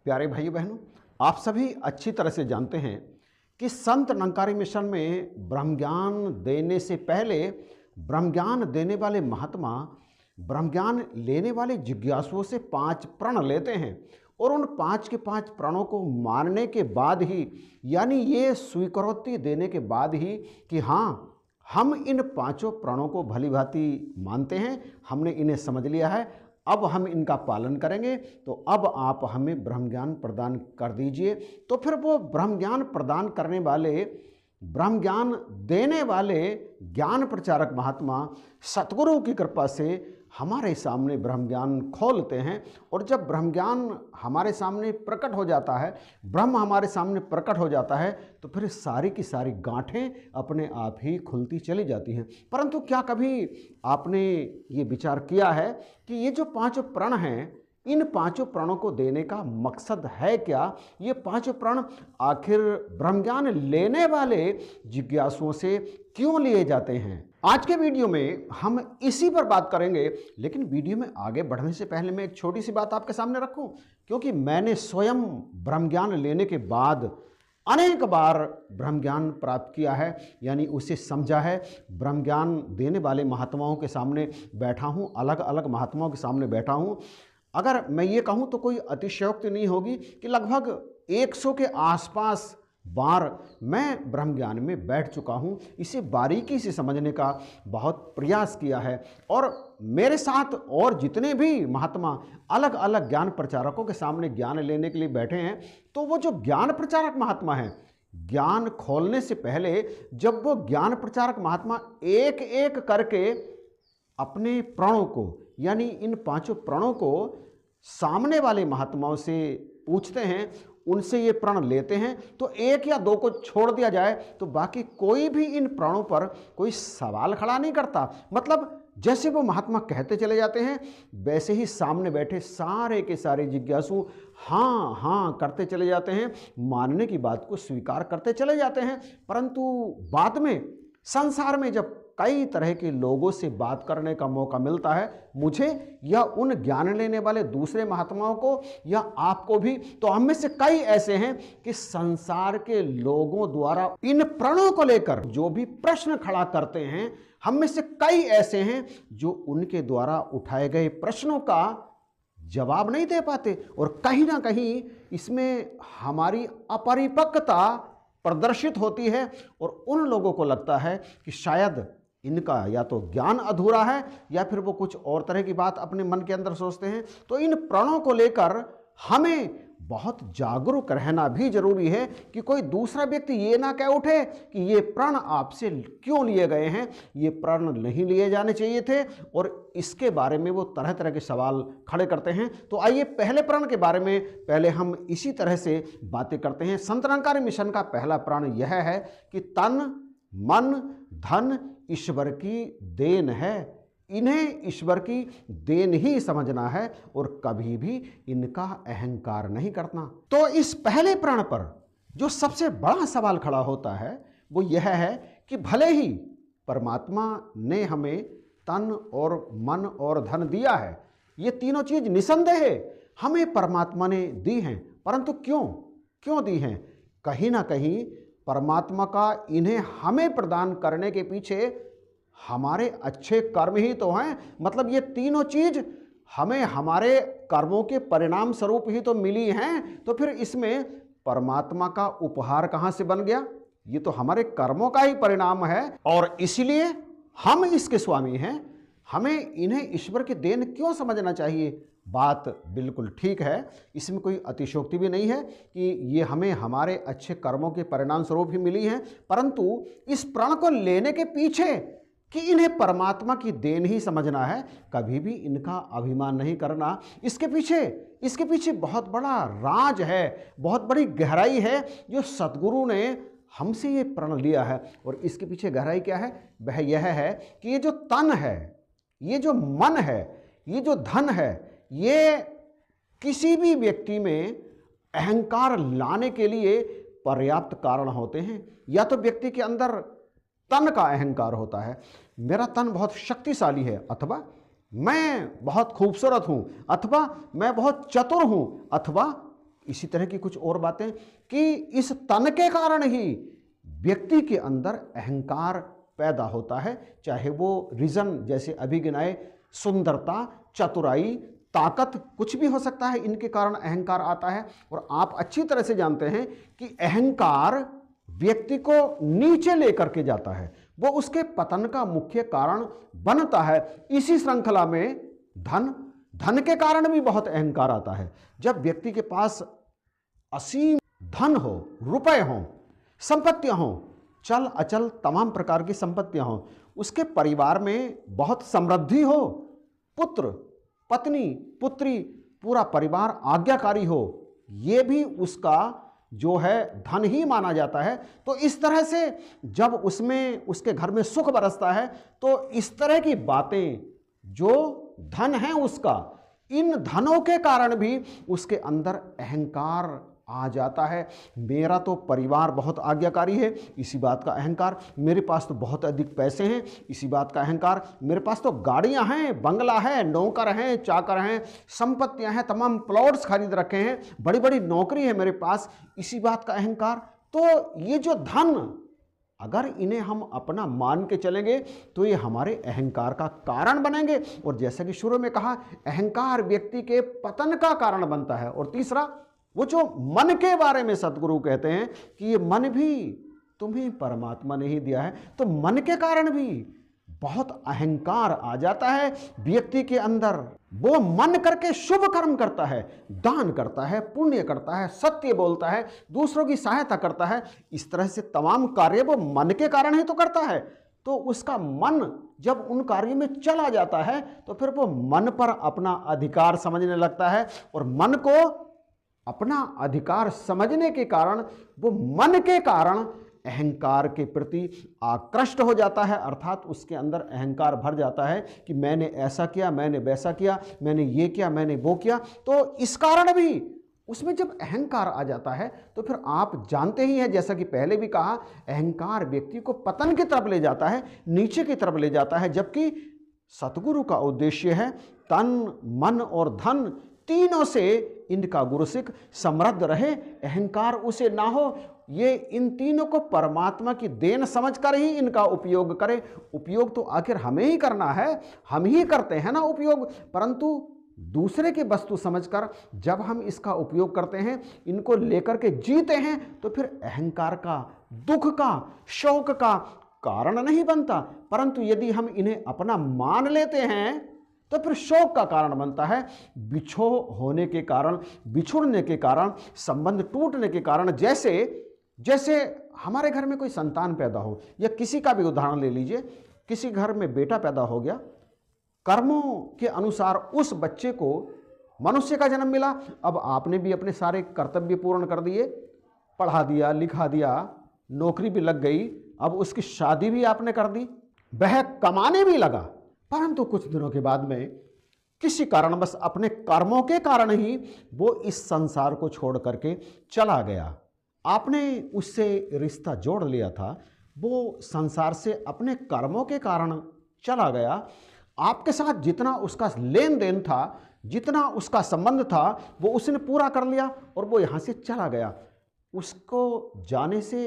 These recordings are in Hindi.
प्यारे भाई बहनों, आप सभी अच्छी तरह से जानते हैं कि संत निरंकारी मिशन में ब्रह्म ज्ञान देने से पहले ब्रह्म ज्ञान देने वाले महात्मा ब्रह्म ज्ञान लेने वाले जिज्ञासुओं से 5 प्रण लेते हैं और उन 5 के 5 प्रणों को मानने के बाद ही, यानी ये स्वीकृति देने के बाद ही कि हाँ, हम इन 5 प्रणों को भली भांति मानते हैं, हमने इन्हें समझ लिया है, अब हम इनका पालन करेंगे, तो अब आप हमें ब्रह्म ज्ञान प्रदान कर दीजिए। तो फिर वो ब्रह्म ज्ञान प्रदान करने वाले, ब्रह्म ज्ञान देने वाले ज्ञान प्रचारक महात्मा सतगुरु की कृपा से हमारे सामने ब्रह्म ज्ञान खोलते हैं। और जब ब्रह्म ज्ञान हमारे सामने प्रकट हो जाता है, ब्रह्म हमारे सामने प्रकट हो जाता है, तो फिर सारी की सारी गांठें अपने आप ही खुलती चली जाती हैं। परंतु क्या कभी आपने ये विचार किया है कि ये जो 5 प्रण हैं, इन 5 प्रणों को देने का मकसद है क्या? ये 5 प्रण आखिर ब्रह्म ज्ञान लेने वाले जिज्ञासुओं से क्यों लिए जाते हैं? आज के वीडियो में हम इसी पर बात करेंगे। लेकिन वीडियो में आगे बढ़ने से पहले मैं एक छोटी सी बात आपके सामने रखूं, क्योंकि मैंने स्वयं ब्रह्म ज्ञान लेने के बाद अनेक बार ब्रह्म ज्ञान प्राप्त किया है, यानी उसे समझा है। ब्रह्म ज्ञान देने वाले महात्माओं के सामने बैठा हूँ, अलग अलग महात्माओं के सामने बैठा हूँ। अगर मैं ये कहूँ तो कोई अतिशयोक्ति नहीं होगी कि लगभग 100 के आसपास बार मैं ब्रह्म ज्ञान में बैठ चुका हूँ। इसे बारीकी से समझने का बहुत प्रयास किया है और मेरे साथ और जितने भी महात्मा अलग अलग ज्ञान प्रचारकों के सामने ज्ञान लेने के लिए बैठे हैं, तो वो जो ज्ञान प्रचारक महात्मा हैं, ज्ञान खोलने से पहले जब वो ज्ञान प्रचारक महात्मा एक एक करके अपने प्रणों को, यानी इन 5 प्रणों को सामने वाले महात्माओं से पूछते हैं, उनसे ये प्रण लेते हैं, तो 1 या 2 को छोड़ दिया जाए तो बाकी कोई भी इन प्रणों पर कोई सवाल खड़ा नहीं करता। मतलब जैसे वो महात्मा कहते चले जाते हैं, वैसे ही सामने बैठे सारे के सारे जिज्ञासु हाँ हाँ करते चले जाते हैं, मानने की बात को स्वीकार करते चले जाते हैं। परंतु बाद में संसार में जब कई तरह के लोगों से बात करने का मौका मिलता है, मुझे या उन ज्ञान लेने वाले दूसरे महात्माओं को या आपको भी, तो हम में से कई ऐसे हैं कि संसार के लोगों द्वारा इन प्रणों को लेकर जो भी प्रश्न खड़ा करते हैं, हम में से कई ऐसे हैं जो उनके द्वारा उठाए गए प्रश्नों का जवाब नहीं दे पाते। और कहीं ना कहीं इसमें हमारी अपरिपक्वता प्रदर्शित होती है और उन लोगों को लगता है कि शायद इनका या तो ज्ञान अधूरा है या फिर वो कुछ और तरह की बात अपने मन के अंदर सोचते हैं। तो इन प्रणों को लेकर हमें बहुत जागरूक रहना भी जरूरी है कि कोई दूसरा व्यक्ति ये ना कह उठे कि ये प्रण आपसे क्यों लिए गए हैं, ये प्रण नहीं लिए जाने चाहिए थे, और इसके बारे में वो तरह तरह के सवाल खड़े करते हैं। तो आइए पहले प्रण के बारे में पहले हम इसी तरह से बातें करते हैं। संत निरंकारी मिशन का पहला प्रण यह है कि तन मन धन ईश्वर की देन है, इन्हें ईश्वर की देन ही समझना है और कभी भी इनका अहंकार नहीं करना। तो इस पहले प्रण पर जो सबसे बड़ा सवाल खड़ा होता है वो यह है कि भले ही परमात्मा ने हमें तन और मन और धन दिया है, ये तीनों चीज निसंदेह हमें परमात्मा ने दी हैं, परंतु क्यों दी हैं? कहीं ना कहीं परमात्मा का इन्हें हमें प्रदान करने के पीछे हमारे अच्छे कर्म ही तो हैं। मतलब ये तीनों चीज हमें हमारे कर्मों के परिणाम स्वरूप ही तो मिली हैं, तो फिर इसमें परमात्मा का उपहार कहां से बन गया? ये तो हमारे कर्मों का ही परिणाम है और इसलिए हम इसके स्वामी हैं। हमें इन्हें ईश्वर के देन क्यों समझना चाहिए? बात बिल्कुल ठीक है, इसमें कोई अतिशयोक्ति भी नहीं है कि ये हमें हमारे अच्छे कर्मों के परिणाम स्वरूप ही मिली हैं। परंतु इस प्रण को लेने के पीछे कि इन्हें परमात्मा की देन ही समझना है, कभी भी इनका अभिमान नहीं करना, इसके पीछे बहुत बड़ा राज है, बहुत बड़ी गहराई है जो सतगुरु ने हमसे ये प्रण लिया है। और इसके पीछे गहराई क्या है? वह यह है कि ये जो तन है, ये जो मन है, ये जो धन है, ये किसी भी व्यक्ति में अहंकार लाने के लिए पर्याप्त कारण होते हैं। या तो व्यक्ति के अंदर तन का अहंकार होता है, मेरा तन बहुत शक्तिशाली है, अथवा मैं बहुत खूबसूरत हूं, अथवा मैं बहुत चतुर हूं, अथवा इसी तरह की कुछ और बातें कि इस तन के कारण ही व्यक्ति के अंदर अहंकार पैदा होता है, चाहे वो रीजन जैसे अभी गिनाए सुंदरता, चतुराई, ताकत, कुछ भी हो सकता है, इनके कारण अहंकार आता है। और आप अच्छी तरह से जानते हैं कि अहंकार व्यक्ति को नीचे लेकर के जाता है, वो उसके पतन का मुख्य कारण बनता है। इसी श्रृंखला में धन के कारण भी बहुत अहंकार आता है। जब व्यक्ति के पास असीम धन हो, रुपए हो, संपत्तियां हो, चल अचल तमाम प्रकार की संपत्तियां हो, उसके परिवार में बहुत समृद्धि हो, पुत्र पत्नी पुत्री पूरा परिवार आज्ञाकारी हो, ये भी उसका जो है धन ही माना जाता है। तो इस तरह से जब उसमें उसके घर में सुख बरसता है तो इस तरह की बातें जो धन है उसका, इन धनों के कारण भी उसके अंदर अहंकार आ जाता है। मेरा तो परिवार बहुत आज्ञाकारी है, इसी बात का अहंकार। मेरे पास तो बहुत अधिक पैसे हैं, इसी बात का अहंकार। मेरे पास तो गाड़ियां हैं, बंगला है, नौकर हैं, चाकर हैं, संपत्तियां हैं, तमाम प्लॉट्स खरीद रखे हैं, बड़ी बड़ी नौकरी है मेरे पास, इसी बात का अहंकार। तो ये जो धन, अगर इन्हें हम अपना मान के चलेंगे तो ये हमारे अहंकार का कारण बनेंगे। और जैसा कि शुरू में कहा, अहंकार व्यक्ति के पतन का कारण बनता है। और तीसरा, वो जो मन के बारे में सतगुरु कहते हैं कि ये मन भी तुम्हें परमात्मा ने ही दिया है, तो मन के कारण भी बहुत अहंकार आ जाता है व्यक्ति के अंदर। वो मन करके शुभ कर्म करता है, दान करता है, पुण्य करता है, सत्य बोलता है, दूसरों की सहायता करता है, इस तरह से तमाम कार्य वो मन के कारण ही तो करता है। तो उसका मन जब उन कार्यों में चला जाता है तो फिर वो मन पर अपना अधिकार समझने लगता है, और मन को अपना अधिकार समझने के कारण वो मन के कारण अहंकार के प्रति आकृष्ट हो जाता है। अर्थात उसके अंदर अहंकार भर जाता है कि मैंने ऐसा किया, मैंने वैसा किया, मैंने ये किया, मैंने वो किया। तो इस कारण भी उसमें जब अहंकार आ जाता है तो फिर आप जानते ही हैं, जैसा कि पहले भी कहा, अहंकार व्यक्ति को पतन की तरफ ले जाता है, नीचे की तरफ ले जाता है। जबकि सतगुरु का उद्देश्य है तन, मन और धन तीनों से इनका गुरु सिख समृद्ध रहे, अहंकार उसे ना हो। ये इन तीनों को परमात्मा की देन समझकर ही इनका उपयोग करे। उपयोग तो आखिर हमें ही करना है, हम ही करते हैं ना उपयोग, परंतु दूसरे की वस्तु समझकर जब हम इसका उपयोग करते हैं, इनको लेकर के जीते हैं, तो फिर अहंकार का, दुख का, शोक का कारण नहीं बनता। परंतु यदि हम इन्हें अपना मान लेते हैं तो फिर शोक का कारण बनता है। बिछो होने के कारण, बिछुड़ने के कारण, संबंध टूटने के कारण, जैसे हमारे घर में कोई संतान पैदा हो, या किसी का भी उदाहरण ले लीजिए, किसी घर में बेटा पैदा हो गया, कर्मों के अनुसार उस बच्चे को मनुष्य का जन्म मिला। अब आपने भी अपने सारे कर्तव्य पूर्ण कर दिए, पढ़ा दिया, लिखा दिया, नौकरी भी लग गई, अब उसकी शादी भी आपने कर दी, वह कमाने भी लगा, परंतु कुछ दिनों के बाद में किसी कारणवश अपने कर्मों के कारण ही वो इस संसार को छोड़ करके चला गया। आपने उससे रिश्ता जोड़ लिया था, वो संसार से अपने कर्मों के कारण चला गया। आपके साथ जितना उसका लेन देन था, जितना उसका संबंध था, वो उसने पूरा कर लिया और वो यहाँ से चला गया। उसको जाने से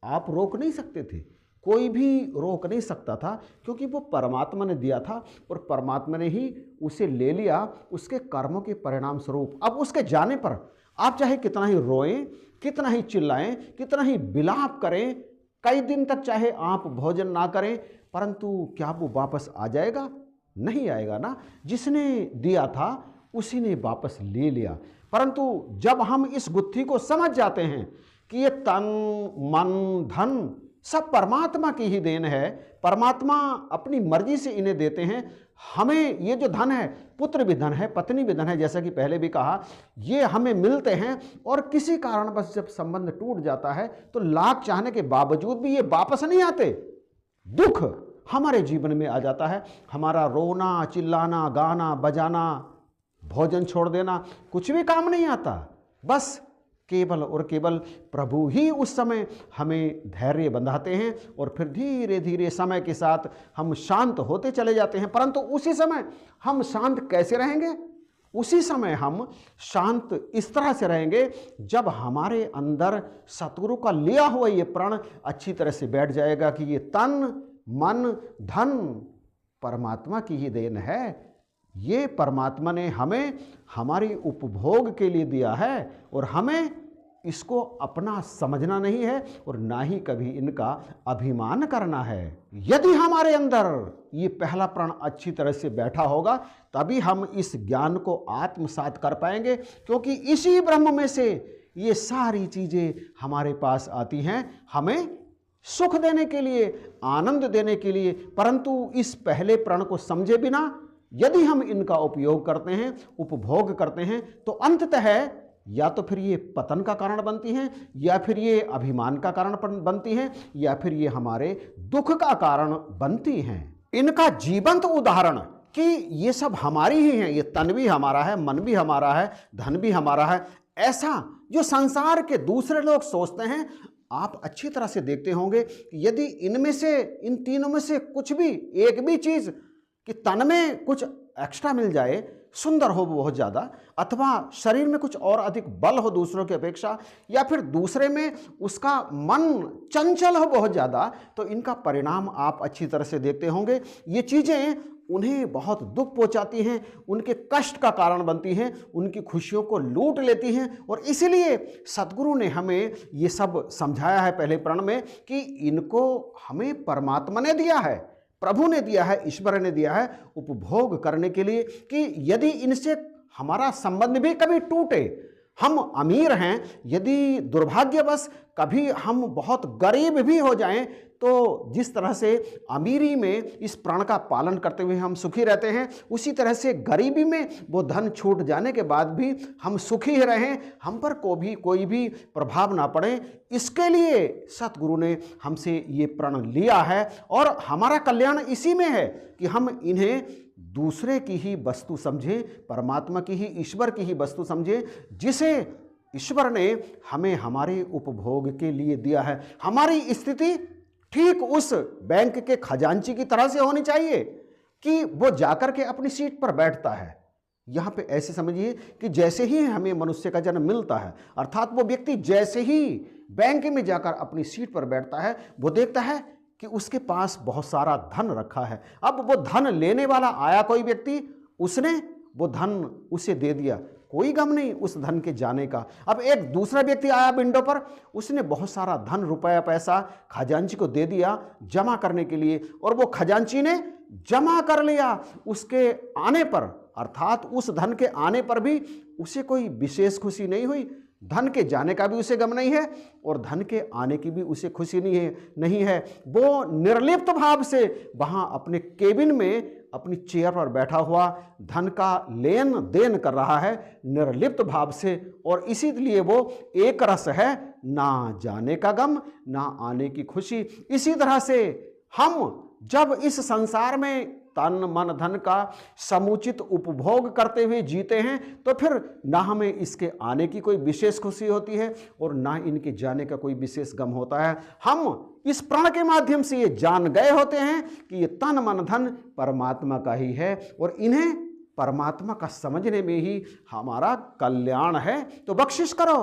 आप रोक नहीं सकते थे, कोई भी रोक नहीं सकता था, क्योंकि वो परमात्मा ने दिया था और परमात्मा ने ही उसे ले लिया उसके कर्मों के परिणाम स्वरूप। अब उसके जाने पर आप चाहे कितना ही रोएं, कितना ही चिल्लाएं, कितना ही विलाप करें, कई दिन तक चाहे आप भोजन ना करें, परंतु क्या वो वापस आ जाएगा? नहीं आएगा ना। जिसने दिया था उसी ने वापस ले लिया। परंतु जब हम इस गुत्थी को समझ जाते हैं कि ये तन, मन, धन सब परमात्मा की ही देन है, परमात्मा अपनी मर्जी से इन्हें देते हैं। हमें ये जो धन है, पुत्र भी धन है, पत्नी भी धन है, जैसा कि पहले भी कहा, ये हमें मिलते हैं। और किसी कारणवश जब संबंध टूट जाता है तो लाख चाहने के बावजूद भी ये वापस नहीं आते। दुख हमारे जीवन में आ जाता है। हमारा रोना, चिल्लाना, गाना, बजाना, भोजन छोड़ देना कुछ भी काम नहीं आता। बस केवल और केवल प्रभु ही उस समय हमें धैर्य बंधाते हैं और फिर धीरे धीरे समय के साथ हम शांत होते चले जाते हैं। परंतु उसी समय हम शांत कैसे रहेंगे? उसी समय हम शांत इस तरह से रहेंगे जब हमारे अंदर सतगुरु का लिया हुआ ये प्रण अच्छी तरह से बैठ जाएगा कि ये तन मन धन परमात्मा की ही देन है। ये परमात्मा ने हमें हमारी उपभोग के लिए दिया है और हमें इसको अपना समझना नहीं है और ना ही कभी इनका अभिमान करना है। यदि हमारे अंदर ये पहला प्रण अच्छी तरह से बैठा होगा तभी हम इस ज्ञान को आत्मसात कर पाएंगे, क्योंकि इसी ब्रह्म में से ये सारी चीज़ें हमारे पास आती हैं हमें सुख देने के लिए, आनंद देने के लिए। परंतु इस पहले प्रण को समझे बिना यदि हम इनका उपयोग करते हैं, उपभोग करते हैं, तो अंततः या तो फिर ये पतन का कारण बनती हैं, या फिर ये अभिमान का कारण बनती हैं, या फिर ये हमारे दुख का कारण बनती हैं। इनका जीवंत उदाहरण कि ये सब हमारी ही हैं, ये तन भी हमारा है, मन भी हमारा है, धन भी हमारा है, ऐसा जो संसार के दूसरे लोग सोचते हैं, आप अच्छी तरह से देखते होंगे कि यदि इनमें से, इन तीनों में से कुछ भी एक भी चीज़ कि तन में कुछ एक्स्ट्रा मिल जाए, सुंदर हो बहुत ज़्यादा, अथवा शरीर में कुछ और अधिक बल हो दूसरों की अपेक्षा, या फिर दूसरे में उसका मन चंचल हो बहुत ज़्यादा, तो इनका परिणाम आप अच्छी तरह से देखते होंगे। ये चीज़ें उन्हें बहुत दुख पहुंचाती हैं, उनके कष्ट का कारण बनती हैं, उनकी खुशियों को लूट लेती हैं। और इसीलिए सद्गुरु ने हमें ये सब समझाया है पहले प्रण में कि इनको हमें परमात्मा ने दिया है, प्रभु ने दिया है, ईश्वर ने दिया है उपभोग करने के लिए, कि यदि इनसे हमारा संबंध भी कभी टूटे, हम अमीर हैं, यदि दुर्भाग्यवश कभी हम बहुत गरीब भी हो जाएं, तो जिस तरह से अमीरी में इस प्रण का पालन करते हुए हम सुखी रहते हैं, उसी तरह से गरीबी में वो धन छूट जाने के बाद भी हम सुखी रहें, हम पर कोई भी प्रभाव ना पड़े। इसके लिए सतगुरु ने हमसे ये प्रण लिया है और हमारा कल्याण इसी में है कि हम इन्हें दूसरे की ही वस्तु समझें, परमात्मा की ही, ईश्वर की ही वस्तु समझें, जिसे ईश्वर ने हमें हमारे उपभोग के लिए दिया है। हमारी स्थिति ठीक उस बैंक के खजांची की तरह से होनी चाहिए कि वो जाकर के अपनी सीट पर बैठता है। यहाँ पे ऐसे समझिए कि जैसे ही हमें मनुष्य का जन्म मिलता है, अर्थात वो व्यक्ति जैसे ही बैंक में जाकर अपनी सीट पर बैठता है, वो देखता है कि उसके पास बहुत सारा धन रखा है। अब वो धन लेने वाला आया कोई व्यक्ति, उसने वो धन उसे दे दिया, कोई गम नहीं उस धन के जाने का। अब एक दूसरा व्यक्ति आया विंडो पर, उसने बहुत सारा धन, रुपया, पैसा खजांची को दे दिया जमा करने के लिए, और वो खजांची ने जमा कर लिया। उसके आने पर, अर्थात उस धन के आने पर भी उसे कोई विशेष खुशी नहीं हुई, धन के जाने का भी उसे गम नहीं है और धन के आने की भी उसे खुशी नहीं है। वो निर्लिप्त भाव से वहाँ अपने केबिन में अपनी चेयर पर बैठा हुआ धन का लेन देन कर रहा है निर्लिप्त भाव से, और इसीलिए वो एक रस है, ना जाने का गम ना आने की खुशी। इसी तरह से हम जब इस संसार में तन मन धन का समुचित उपभोग करते हुए जीते हैं, तो फिर ना हमें इसके आने की कोई विशेष खुशी होती है और ना इनके जाने का कोई विशेष गम होता है। हम इस प्रण के माध्यम से ये जान गए होते हैं कि ये तन मन धन परमात्मा का ही है और इन्हें परमात्मा का समझने में ही हमारा कल्याण है। तो बख्शिश करो,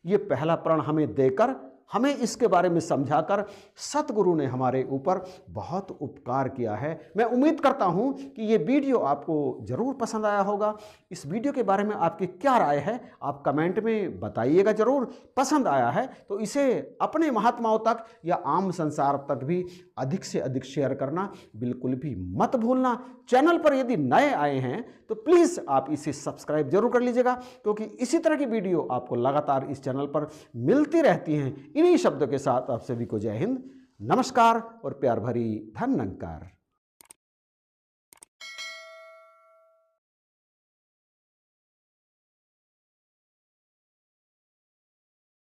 ये पहला प्रण हमें देकर, हमें इसके बारे में समझाकर सतगुरु ने हमारे ऊपर बहुत उपकार किया है। मैं उम्मीद करता हूं कि ये वीडियो आपको ज़रूर पसंद आया होगा। इस वीडियो के बारे में आपकी क्या राय है आप कमेंट में बताइएगा ज़रूर। पसंद आया है तो इसे अपने महात्माओं तक या आम संसार तक भी अधिक से अधिक शेयर करना बिल्कुल भी मत भूलना। चैनल पर यदि नए आए हैं तो प्लीज़ आप इसे सब्सक्राइब जरूर कर लीजिएगा, क्योंकि इसी तरह की वीडियो आपको लगातार इस चैनल पर मिलती रहती हैं। इन्हीं शब्दों के साथ आप सभी को जय हिंद, नमस्कार और प्यार भरी धन्यवाद।